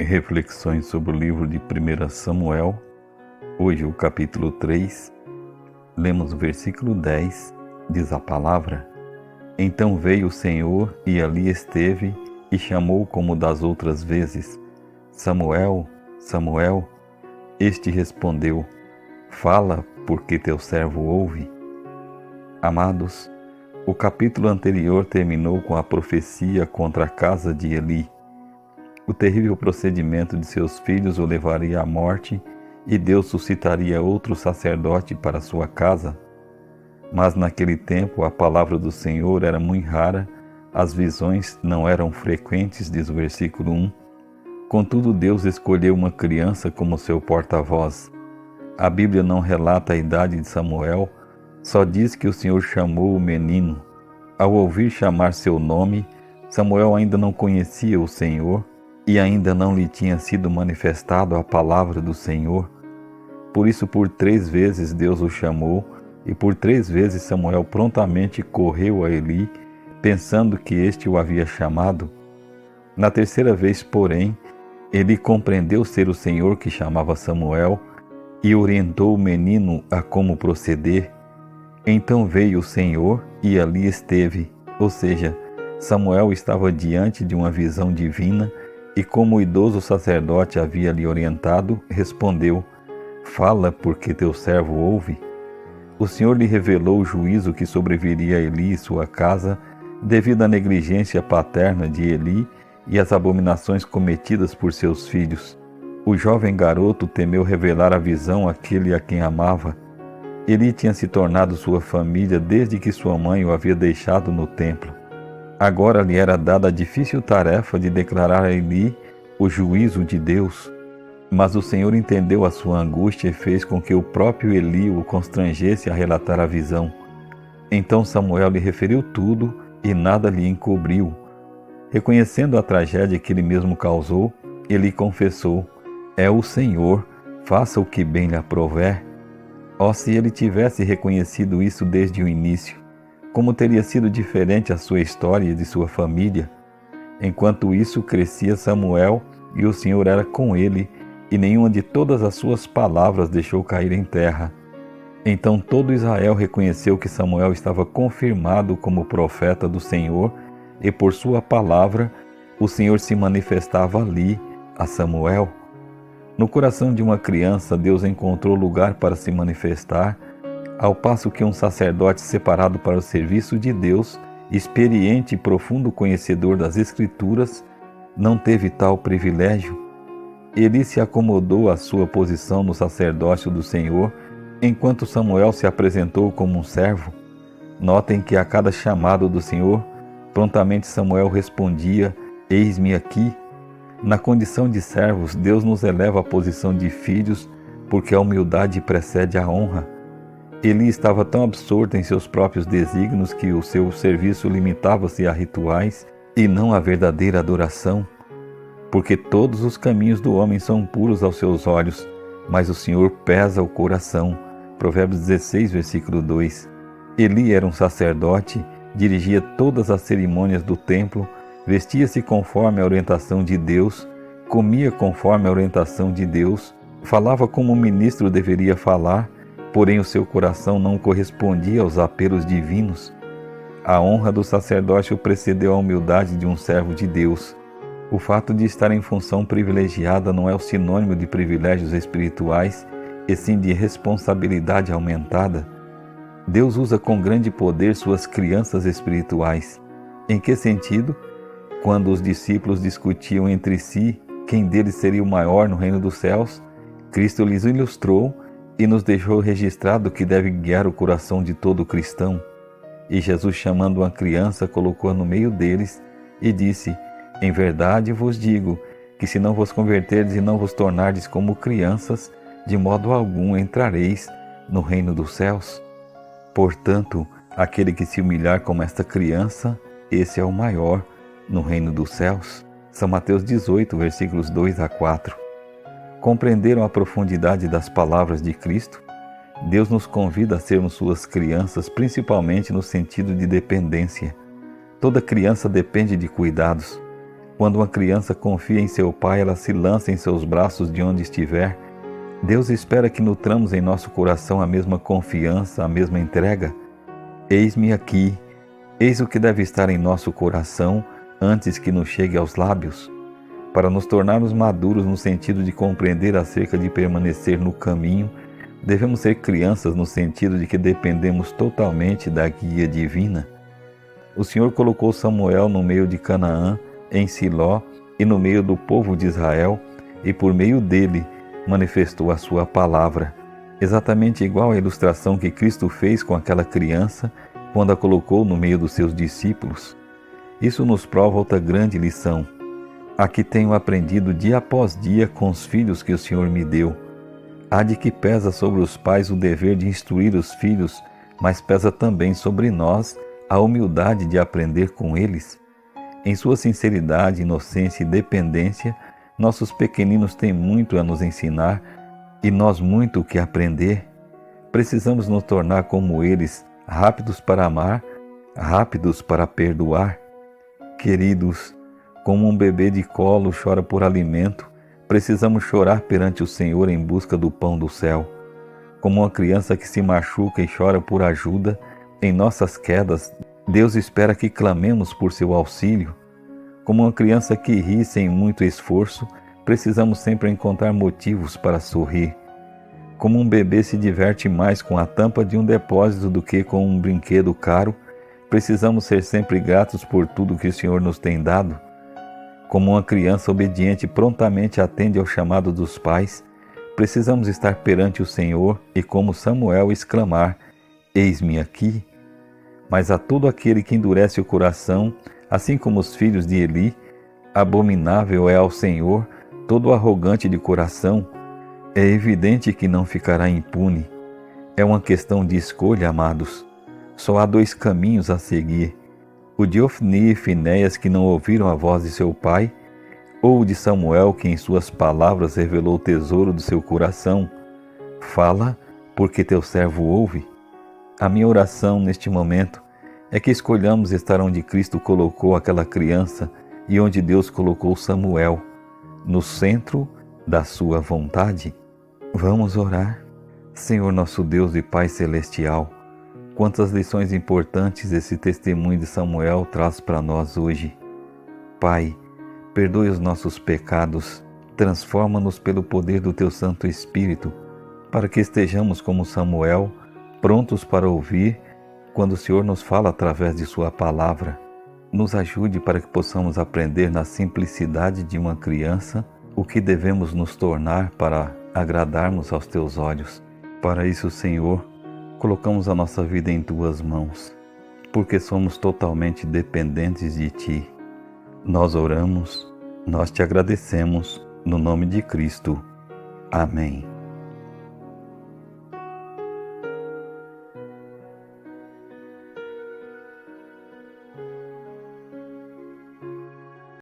Reflexões sobre o livro de 1 Samuel, hoje o capítulo 3, lemos o versículo 10, diz a palavra: Então veio o Senhor e ali esteve e chamou como das outras vezes: Samuel, Samuel. Este respondeu: Fala, porque teu servo ouve. Amados, o capítulo anterior terminou com a profecia contra a casa de Eli. O terrível procedimento de seus filhos o levaria à morte e Deus suscitaria outro sacerdote para sua casa. Mas naquele tempo a palavra do Senhor era muito rara, as visões não eram frequentes, diz o versículo 1. Contudo, Deus escolheu uma criança como seu porta-voz. A Bíblia não relata a idade de Samuel, só diz que o Senhor chamou o menino. Ao ouvir chamar seu nome, Samuel ainda não conhecia o Senhor e ainda não lhe tinha sido manifestado a palavra do Senhor. Por isso, por 3 vezes Deus o chamou, e por 3 vezes Samuel prontamente correu a Eli, pensando que este o havia chamado. Na 3ª vez, porém, Eli compreendeu ser o Senhor que chamava Samuel e orientou o menino a como proceder. Então veio o Senhor e ali esteve, ou seja, Samuel estava diante de uma visão divina e, como o idoso sacerdote havia lhe orientado, respondeu: Fala, porque teu servo ouve. O Senhor lhe revelou o juízo que sobreviria a Eli e sua casa devido à negligência paterna de Eli e às abominações cometidas por seus filhos. O jovem garoto temeu revelar a visão àquele a quem amava. Eli tinha se tornado sua família desde que sua mãe o havia deixado no templo. Agora lhe era dada a difícil tarefa de declarar a Eli o juízo de Deus. Mas o Senhor entendeu a sua angústia e fez com que o próprio Eli o constrangesse a relatar a visão. Então Samuel lhe referiu tudo e nada lhe encobriu. Reconhecendo a tragédia que ele mesmo causou, Eli confessou: É o Senhor, faça o que bem lhe aprouver. Oh, se ele tivesse reconhecido isso desde o início! Como teria sido diferente a sua história e de sua família? Enquanto isso, crescia Samuel e o Senhor era com ele, e nenhuma de todas as suas palavras deixou cair em terra. Então todo Israel reconheceu que Samuel estava confirmado como profeta do Senhor, e por sua palavra o Senhor se manifestava ali, a Samuel. No coração de uma criança, Deus encontrou lugar para se manifestar, ao passo que um sacerdote separado para o serviço de Deus, experiente e profundo conhecedor das Escrituras, não teve tal privilégio. Eli se acomodou à sua posição no sacerdócio do Senhor, enquanto Samuel se apresentou como um servo. Notem que a cada chamado do Senhor, prontamente Samuel respondia: Eis-me aqui. Na condição de servos, Deus nos eleva à posição de filhos, porque a humildade precede a honra. Eli estava tão absorto em seus próprios desígnios que o seu serviço limitava-se a rituais e não à verdadeira adoração. Porque todos os caminhos do homem são puros aos seus olhos, mas o Senhor pesa o coração. Provérbios 16, versículo 2. Eli era um sacerdote, dirigia todas as cerimônias do templo, vestia-se conforme a orientação de Deus, comia conforme a orientação de Deus, falava como um ministro deveria falar, porém o seu coração não correspondia aos apelos divinos. A honra do sacerdócio precedeu a humildade de um servo de Deus. O fato de estar em função privilegiada não é o sinônimo de privilégios espirituais, e sim de responsabilidade aumentada. Deus usa com grande poder suas crianças espirituais. Em que sentido? Quando os discípulos discutiam entre si quem deles seria o maior no reino dos céus, Cristo lhes ilustrou e nos deixou registrado que deve guiar o coração de todo cristão. E Jesus, chamando uma criança, colocou-a no meio deles e disse: Em verdade vos digo que se não vos converterdes e não vos tornardes como crianças, de modo algum entrareis no reino dos céus. Portanto, aquele que se humilhar como esta criança, esse é o maior no reino dos céus. São Mateus 18, versículos 2 a 4. Compreenderam a profundidade das palavras de Cristo? Deus nos convida a sermos suas crianças, principalmente no sentido de dependência. Toda criança depende de cuidados. Quando uma criança confia em seu pai, ela se lança em seus braços de onde estiver. Deus espera que nutramos em nosso coração a mesma confiança, a mesma entrega. Eis-me aqui, eis o que deve estar em nosso coração antes que nos chegue aos lábios, para nos tornarmos maduros no sentido de compreender acerca de permanecer no caminho. Devemos ser crianças no sentido de que dependemos totalmente da guia divina. O Senhor colocou Samuel no meio de Canaã, em Siló e no meio do povo de Israel, e por meio dele manifestou a sua palavra, exatamente igual à ilustração que Cristo fez com aquela criança quando a colocou no meio dos seus discípulos. Isso nos prova outra grande lição, a que tenho aprendido dia após dia com os filhos que o Senhor me deu. Há de que pesa sobre os pais o dever de instruir os filhos, mas pesa também sobre nós a humildade de aprender com eles. Em sua sinceridade, inocência e dependência, nossos pequeninos têm muito a nos ensinar e nós muito o que aprender. Precisamos nos tornar como eles, rápidos para amar, rápidos para perdoar. Queridos, como um bebê de colo chora por alimento, precisamos chorar perante o Senhor em busca do pão do céu. Como uma criança que se machuca e chora por ajuda, em nossas quedas, Deus espera que clamemos por seu auxílio. Como uma criança que ri sem muito esforço, precisamos sempre encontrar motivos para sorrir. Como um bebê se diverte mais com a tampa de um depósito do que com um brinquedo caro, precisamos ser sempre gratos por tudo que o Senhor nos tem dado. Como uma criança obediente prontamente atende ao chamado dos pais, precisamos estar perante o Senhor e, como Samuel, exclamar: eis-me aqui. Mas a todo aquele que endurece o coração, assim como os filhos de Eli, abominável é ao Senhor todo arrogante de coração. É evidente que não ficará impune. É uma questão de escolha, amados. Só há dois caminhos a seguir: o de Ofni e Finéias, que não ouviram a voz de seu pai, ou o de Samuel, que em suas palavras revelou o tesouro do seu coração. Fala, porque teu servo ouve. A minha oração neste momento é que escolhamos estar onde Cristo colocou aquela criança e onde Deus colocou Samuel, no centro da sua vontade. Vamos orar. Senhor nosso Deus e Pai Celestial, quantas lições importantes esse testemunho de Samuel traz para nós hoje. Pai, perdoe os nossos pecados, transforma-nos pelo poder do Teu Santo Espírito, para que estejamos como Samuel, prontos para ouvir quando o Senhor nos fala através de Sua palavra. Nos ajude para que possamos aprender na simplicidade de uma criança o que devemos nos tornar para agradarmos aos Teus olhos. Para isso, Senhor, colocamos a nossa vida em Tuas mãos, porque somos totalmente dependentes de Ti. Nós oramos, nós Te agradecemos, no nome de Cristo. Amém.